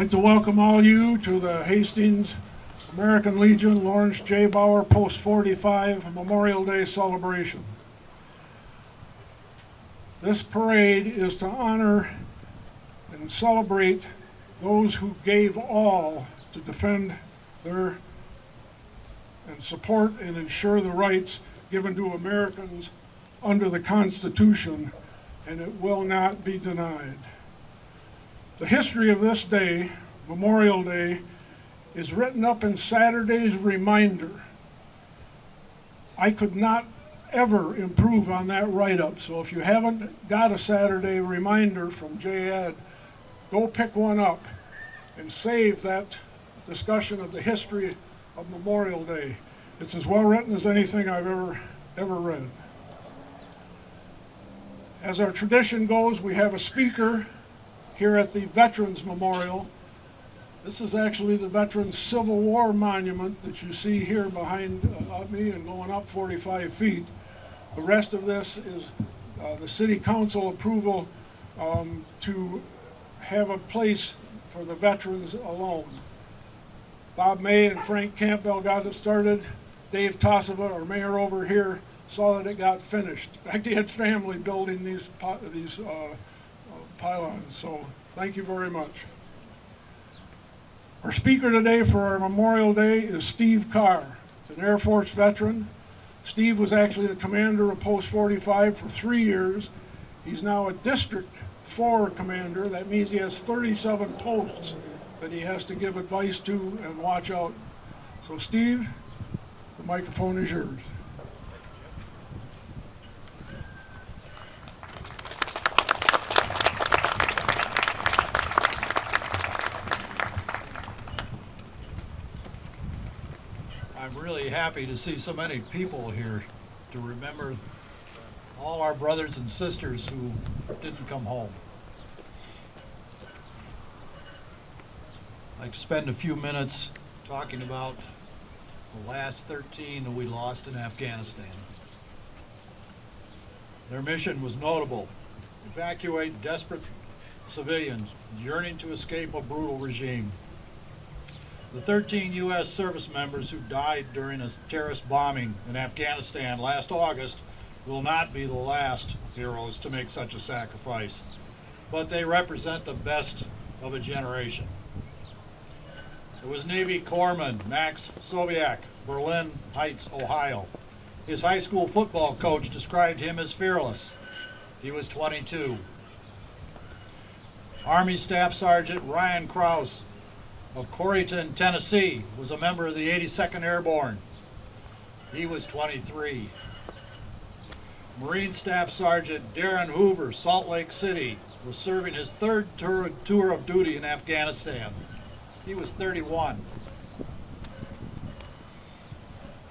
I'd like to welcome all you to the Hastings American Legion Lawrence J. Bauer Post 45 Memorial Day celebration. This parade is to honor and celebrate those who gave all to defend their and support and ensure the rights given to Americans under the Constitution, and it will not be denied. The history of this day, Memorial Day, is written up in Saturday's reminder. I could not ever improve on that write-up, so if you haven't got a Saturday reminder from J.Ed., go pick one up and save that discussion of the history of Memorial Day. It's as well written as anything I've ever read. As our tradition goes, we have a speaker here at the Veterans Memorial. This is actually the Veterans Civil War Monument that you see here behind me and going up 45 feet. The rest of this is the City Council approval to have a place for the veterans alone. Bob May and Frank Campbell got it started. Dave Tosova, our mayor over here, saw that it got finished. In fact, he had family building these pylons, so thank you very much. Our speaker today for our Memorial Day is Steve Carr. He's an Air Force veteran. Steve was actually the commander of Post 45 for 3 years. He's now a District 4 commander. That means he has 37 posts that he has to give advice to and watch out. So Steve, the microphone is yours. I'm really happy to see so many people here to remember all our brothers and sisters who didn't come home. I'd like to spend a few minutes talking about the last 13 that we lost in Afghanistan. Their mission was notable: evacuate desperate civilians yearning to escape a brutal regime. The 13 U.S. service members who died during a terrorist bombing in Afghanistan last August will not be the last heroes to make such a sacrifice, but they represent the best of a generation. It was Navy Corpsman Max Sobiak, Berlin Heights, Ohio. His high school football coach described him as fearless. He was 22. Army Staff Sergeant Ryan Krause of Corryton, Tennessee, was a member of the 82nd Airborne. He was 23. Marine Staff Sergeant Darren Hoover, Salt Lake City, was serving his third tour of duty in Afghanistan. He was 31.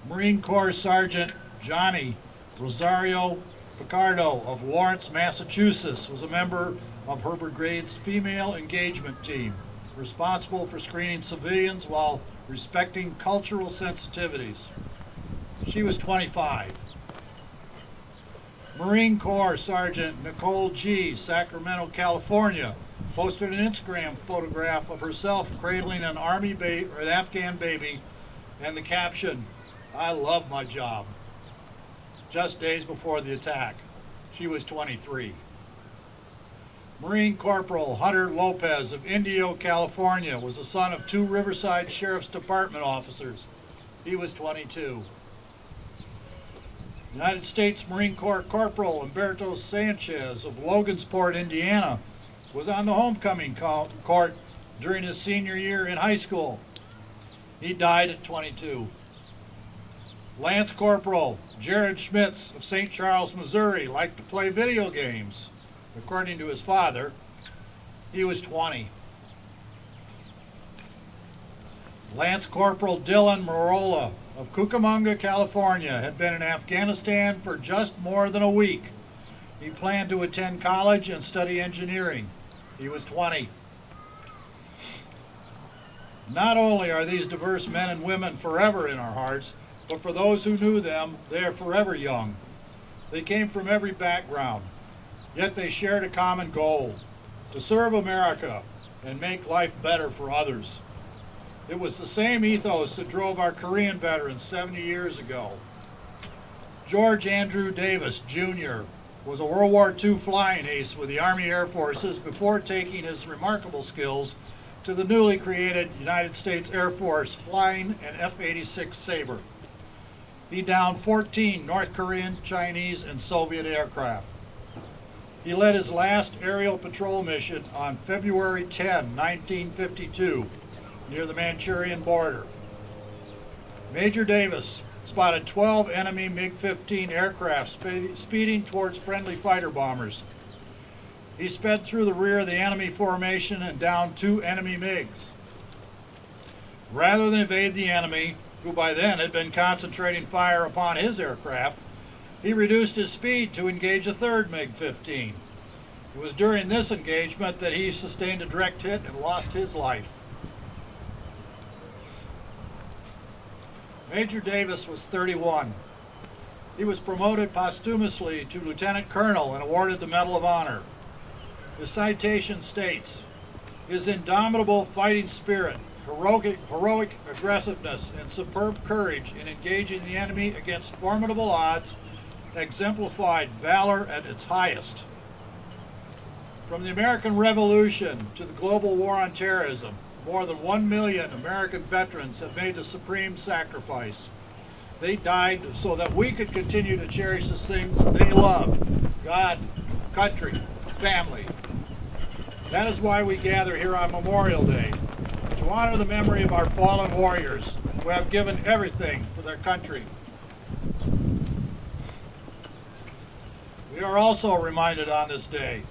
Marine Corps Sergeant Johnny Rosario Picardo of Lawrence, Massachusetts, was a member of her brigade's female engagement team, responsible for screening civilians while respecting cultural sensitivities. She was 25. Marine Corps Sergeant Nicole G., Sacramento, California, posted an Instagram photograph of herself cradling an an Afghan baby, and the caption, "I love my job," just days before the attack. She was 23. Marine Corporal Hunter Lopez of Indio, California, was the son of 2 Riverside Sheriff's Department officers. He was 22. United States Marine Corps Corporal Humberto Sanchez of Logansport, Indiana, was on the homecoming court during his senior year in high school. He died at 22. Lance Corporal Jared Schmitz of St. Charles, Missouri, liked to play video games. According to his father, he was 20. Lance Corporal Dylan Marola of Cucamonga, California, had been in Afghanistan for just more than a week. He planned to attend college and study engineering. He was 20. Not only are these diverse men and women forever in our hearts, but for those who knew them, they are forever young. They came from every background, yet they shared a common goal: to serve America and make life better for others. It was the same ethos that drove our Korean veterans 70 years ago. George Andrew Davis, Jr. was a World War II flying ace with the Army Air Forces before taking his remarkable skills to the newly created United States Air Force flying an F-86 Sabre. He downed 14 North Korean, Chinese, and Soviet aircraft. He led his last aerial patrol mission on February 10, 1952, near the Manchurian border. Major Davis spotted 12 enemy MiG-15 aircraft speeding towards friendly fighter bombers. He sped through the rear of the enemy formation and downed 2 enemy MiGs. Rather than evade the enemy, who by then had been concentrating fire upon his aircraft, he reduced his speed to engage a 3rd MiG-15. It was during this engagement that he sustained a direct hit and lost his life. Major Davis was 31. He was promoted posthumously to Lieutenant Colonel and awarded the Medal of Honor. His citation states, "His indomitable fighting spirit, heroic aggressiveness, and superb courage in engaging the enemy against formidable odds exemplified valor at its highest." From the American Revolution to the global war on terrorism, more than 1 million American veterans have made the supreme sacrifice. They died so that we could continue to cherish the things they loved: God, country, family. That is why we gather here on Memorial Day, to honor the memory of our fallen warriors who have given everything for their country. We are also reminded on this day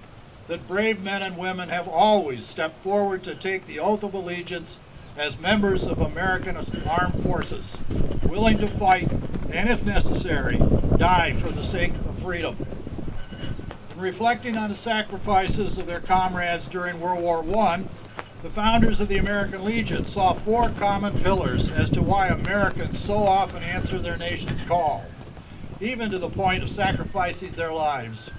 that brave men and women have always stepped forward to take the oath of allegiance as members of American armed forces, willing to fight and, if necessary, die for the sake of freedom. In reflecting on the sacrifices of their comrades during World War I, the founders of the American Legion saw 4 common pillars as to why Americans so often answer their nation's call, even to the point of sacrificing their lives.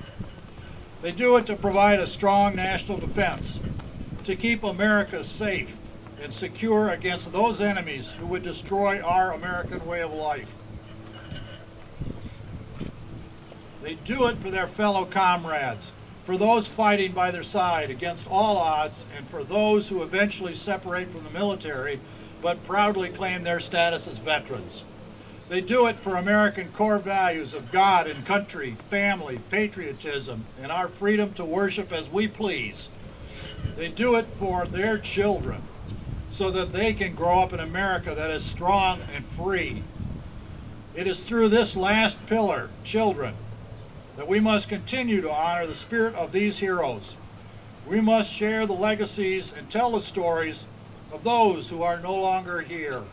They do it to provide a strong national defense, to keep America safe and secure against those enemies who would destroy our American way of life. They do it for their fellow comrades, for those fighting by their side against all odds, and for those who eventually separate from the military but proudly claim their status as veterans. They do it for American core values of God and country, family, patriotism, and our freedom to worship as we please. They do it for their children, so that they can grow up in America that is strong and free. It is through this last pillar, children, that we must continue to honor the spirit of these heroes. We must share the legacies and tell the stories of those who are no longer here.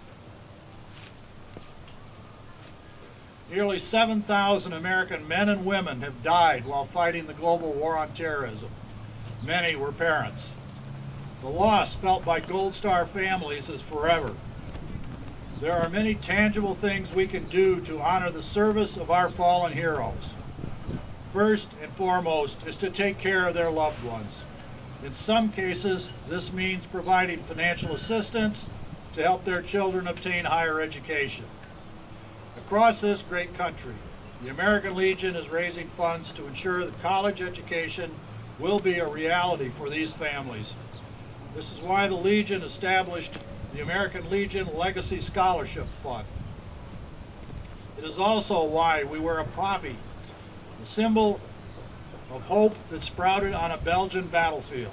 Nearly 7,000 American men and women have died while fighting the global war on terrorism. Many were parents. The loss felt by Gold Star families is forever. There are many tangible things we can do to honor the service of our fallen heroes. First and foremost is to take care of their loved ones. In some cases, this means providing financial assistance to help their children obtain higher education. Across this great country, the American Legion is raising funds to ensure that college education will be a reality for these families. This is why the Legion established the American Legion Legacy Scholarship Fund. It is also why we wear a poppy, the symbol of hope that sprouted on a Belgian battlefield.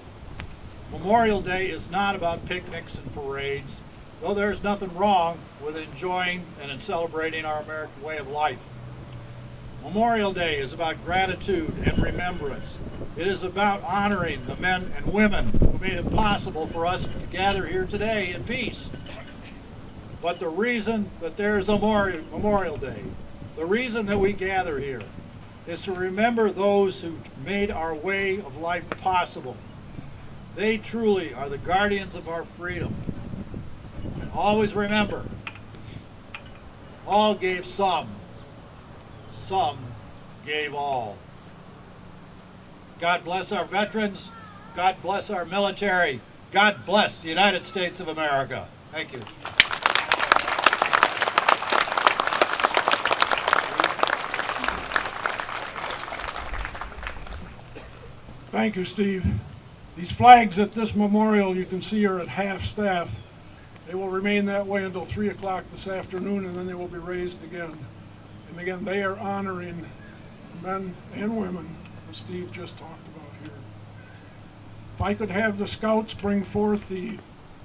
Memorial Day is not about picnics and parades, though there's nothing wrong with enjoying and in celebrating our American way of life. Memorial Day is about gratitude and remembrance. It is about honoring the men and women who made it possible for us to gather here today in peace. But the reason that there is a Memorial Day, the reason that we gather here, is to remember those who made our way of life possible. They truly are the guardians of our freedom. Always remember, all gave some gave all. God bless our veterans, God bless our military, God bless the United States of America. Thank you. Thank you, Steve. These flags at this memorial you can see are at half staff. They will remain that way until 3 o'clock this afternoon, and then they will be raised again. And again, they are honoring men and women, as Steve just talked about here. If I could have the scouts bring forth the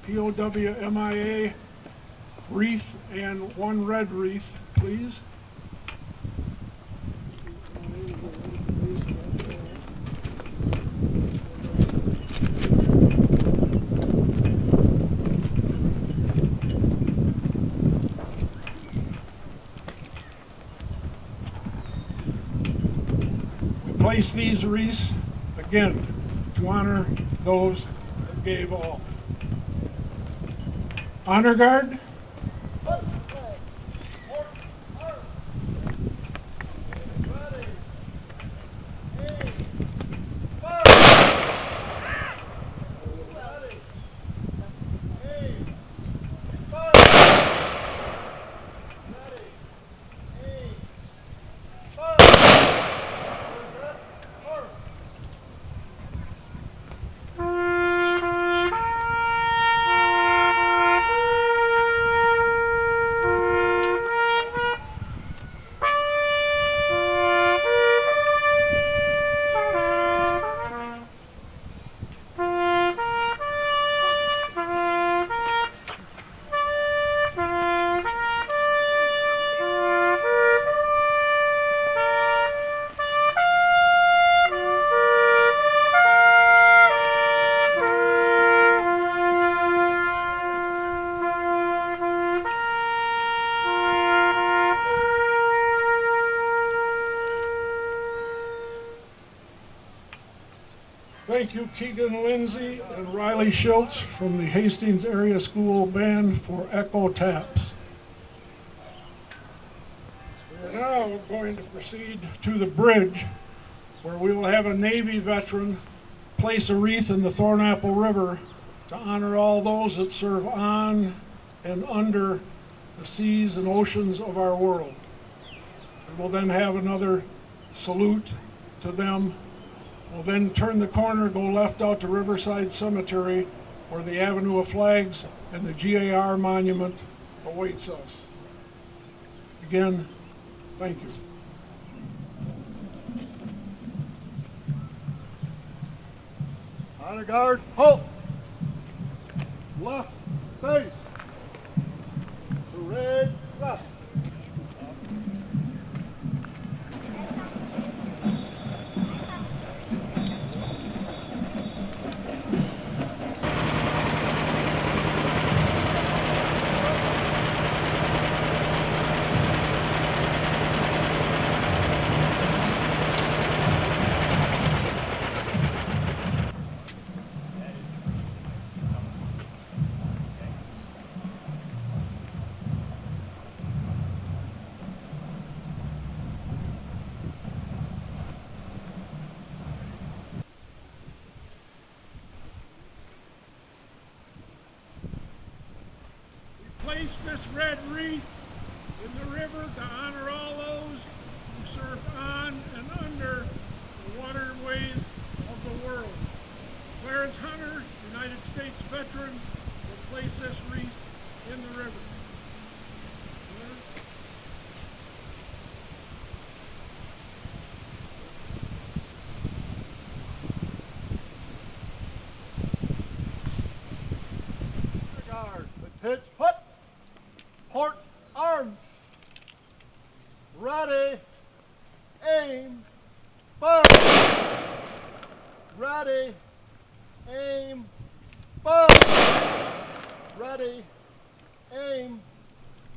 POWMIA wreath and one red wreath, please. Place these wreaths again to honor those that gave all. Honor guard. Thank you, Keegan Lindsay and Riley Schultz from the Hastings Area School Band for Echo Taps. We are now going to proceed to the bridge, where we will have a Navy veteran place a wreath in the Thornapple River to honor all those that serve on and under the seas and oceans of our world. We will then have another salute to them. We'll then turn the corner, go left out to Riverside Cemetery, where the Avenue of Flags and the GAR monument awaits us. Again, thank you. Honor guard, halt! Left face. Parade left. Place this red wreath in the river to honor all those who served on and under the waterways of the world. Clarence Hunter, United States veteran, will place this wreath in the river. Guard, pitch, hut! Port arms. Ready. Aim. Fire. Ready. Aim. Fire. Ready. Aim.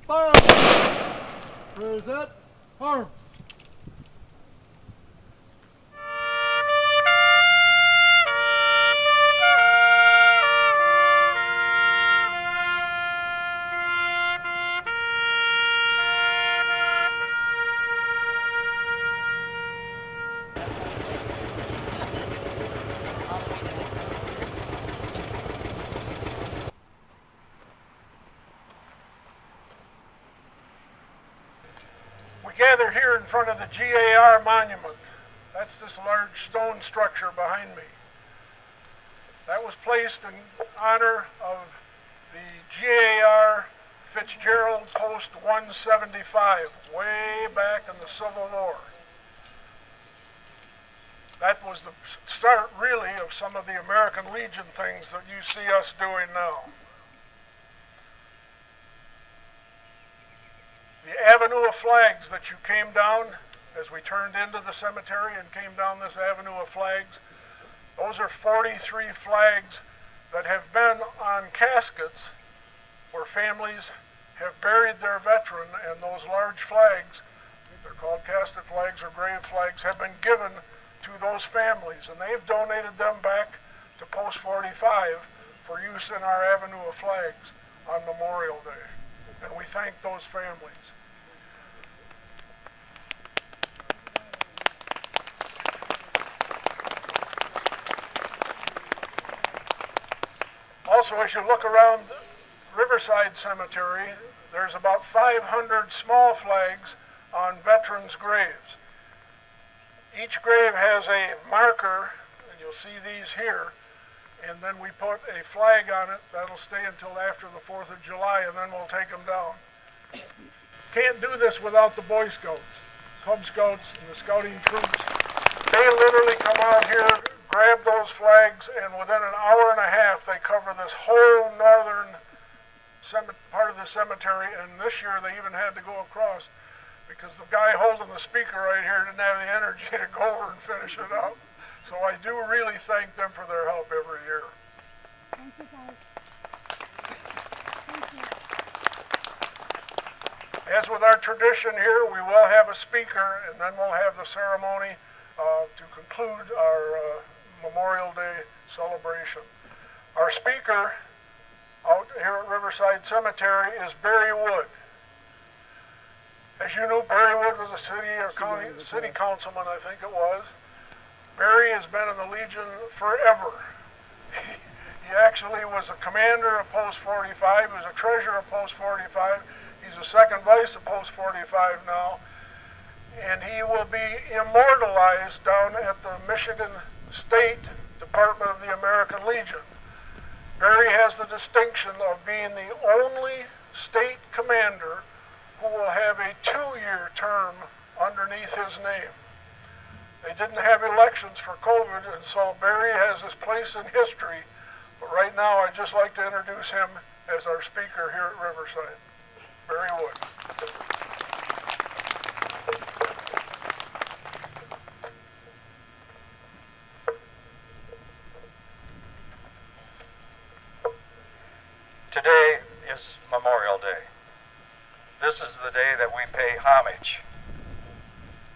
Fire. Present arms. gather here in front of the GAR monument. That's this large stone structure behind me. That was placed in honor of the GAR Fitzgerald Post 175, way back in the Civil War. That was the start, really, of some of the American Legion things that you see us doing now. The avenue of flags that you came down as we turned into the cemetery and came down this avenue of flags, those are 43 flags that have been on caskets where families have buried their veteran, and those large flags, they're called casket flags or grave flags, have been given to those families, and they've donated them back to Post 45 for use in our avenue of flags on Memorial Day, and we thank those families. Also, as you look around Riverside Cemetery, there's about 500 small flags on veterans' graves. Each grave has a marker, and you'll see these here, and then we put a flag on it. That'll stay until after the 4th of July, and then we'll take them down. Can't do this without the Boy Scouts, Cub Scouts, and the scouting troops. They literally come out here, grab those flags, and within an hour and a half, they cover this whole northern part of the cemetery, and this year they even had to go across because the guy holding the speaker right here didn't have the energy to go over and finish it up. So I do really thank them for their help every year. Thank you, guys. Thank you. As with our tradition here, we will have a speaker, and then we'll have the ceremony to conclude our Memorial Day celebration. Our speaker out here at Riverside Cemetery is Barry Wood. As you know, Barry Wood was a city councilman, I think it was. Barry has been in the Legion forever. He actually was a commander of Post 45. He was a treasurer of Post 45. He's a second vice of Post 45 now. And he will be immortalized down at the Michigan State Department of the American Legion. Barry has the distinction of being the only state commander who will have a 2-year term underneath his name. They didn't have elections for COVID, and so Barry has his place in history. But right now, I'd just like to introduce him as our speaker here at Riverside. Barry Wood. Today is Memorial Day. This is the day that we pay homage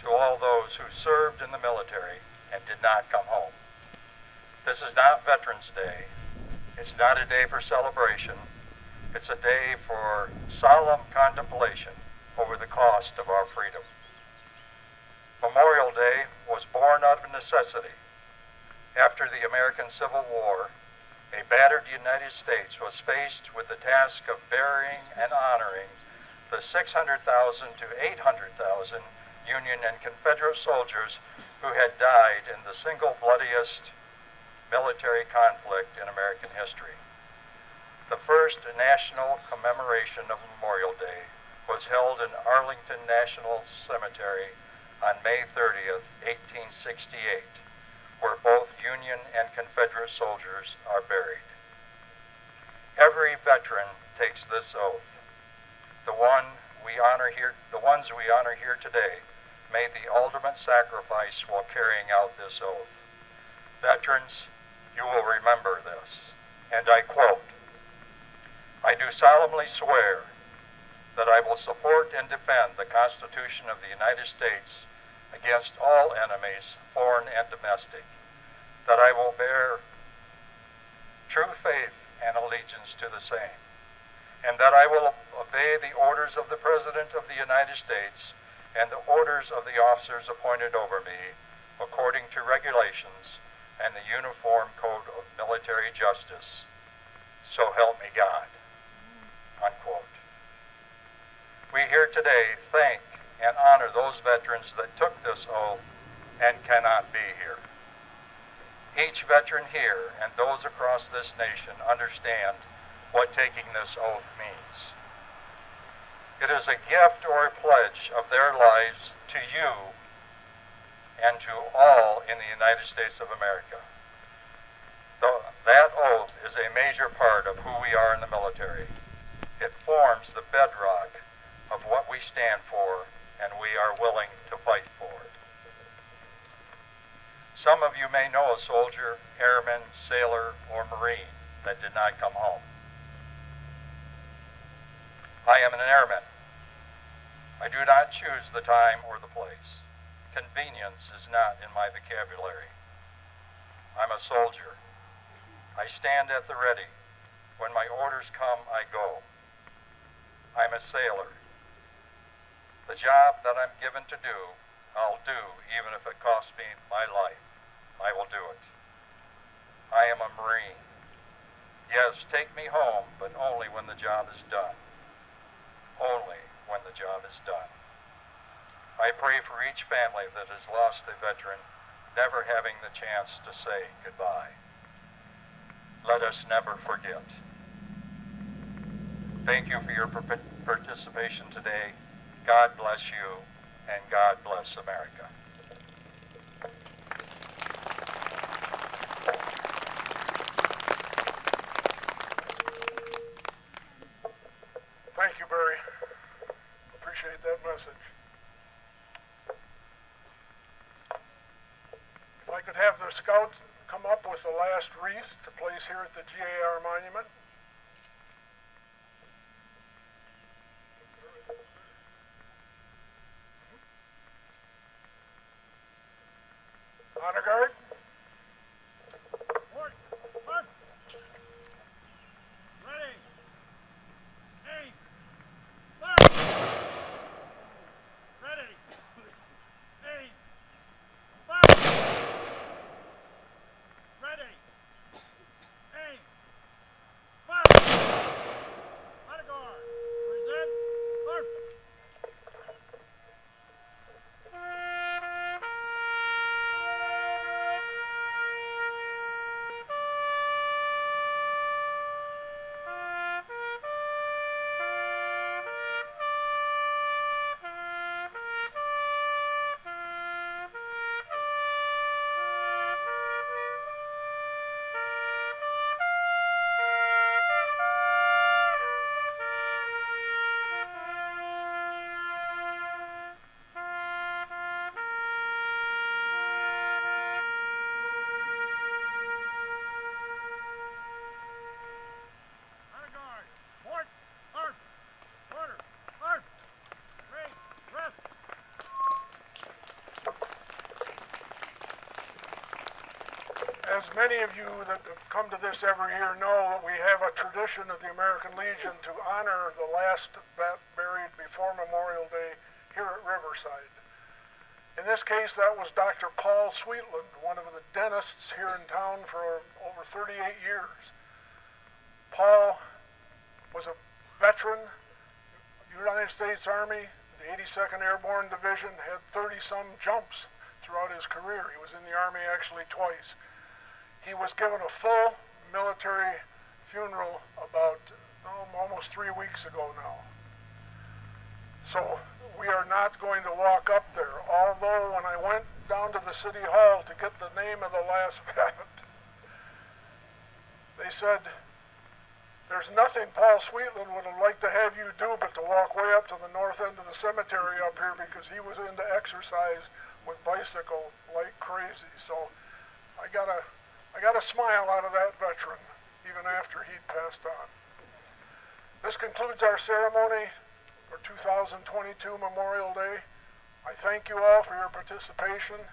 to all those who served in the military and did not come home. This is not Veterans Day. It's not a day for celebration. It's a day for solemn contemplation over the cost of our freedom. Memorial Day was born out of necessity. After the American Civil War, a battered United States was faced with the task of burying and honoring the 600,000 to 800,000 Union and Confederate soldiers who had died in the single bloodiest military conflict in American history. The first national commemoration of Memorial Day was held in Arlington National Cemetery on May 30th, 1868, where both Union and Confederate soldiers are buried. Every veteran takes this oath. The ones we honor here today made the ultimate sacrifice while carrying out this oath. Veterans, you will remember this, and I quote, "I do solemnly swear that I will support and defend the Constitution of the United States against all enemies, foreign and domestic, that I will bear true faith and allegiance to the same, and that I will obey the orders of the President of the United States and the orders of the officers appointed over me, according to regulations and the Uniform Code of Military Justice. So help me God." Unquote. We here today thank and honor those veterans that took this oath and cannot be here. Each veteran here and those across this nation understand what taking this oath means. It is a gift or a pledge of their lives to you and to all in the United States of America. That oath is a major part of who we are in the military. It forms the bedrock of what we stand for, and we are willing to fight for it. Some of you may know a soldier, airman, sailor, or Marine that did not come home. I am an airman. I do not choose the time or the place. Convenience is not in my vocabulary. I'm a soldier. I stand at the ready. When my orders come, I go. I'm a sailor. The job that I'm given to do, I'll do even if it costs me my life. I will do it. I am a Marine. Yes, take me home, but only when the job is done. Only when the job is done. I pray for each family that has lost a veteran, never having the chance to say goodbye. Let us never forget. Thank you for your participation today. God bless you, and God bless America. Thank you, Barry. Appreciate that message. If I could have the scouts come up with the last wreath to place here at the GAR monument. Honor guard. Mark, mark. Ready. Aim. Fire. Ready. Aim. Fire. Ready. Aim. Fire. Honor guard. Present. Mark. Honor guard. Port. Arm. Order. Arm. Raise. Rest. As many of you that have come to this every year know, that we have a tradition of the American Legion to honor the last buried before Memorial Day here at Riverside. In this case, that was Dr. Paul Sweetland, one of the dentists here in town for over 38 years. Paul was a veteran, United States Army, the 82nd Airborne Division, had 30-some jumps throughout his career. He was in the Army actually twice. He was given a full military funeral about almost 3 weeks ago now. So we are not going to walk up there, although when I went down to the City Hall to get the name of the last vet, they said, there's nothing Paul Sweetland would have liked to have you do but to walk way up to the north end of the cemetery up here, because he was into exercise with bicycle like crazy. So I got a smile out of that veteran even after he'd passed on. This concludes our ceremony for 2022 Memorial Day. I thank you all for your participation.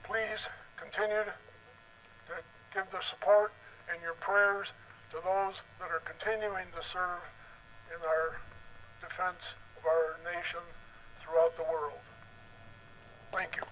Please continue to give the support and your prayers to those that are continuing to serve in our defense of our nation throughout the world. Thank you.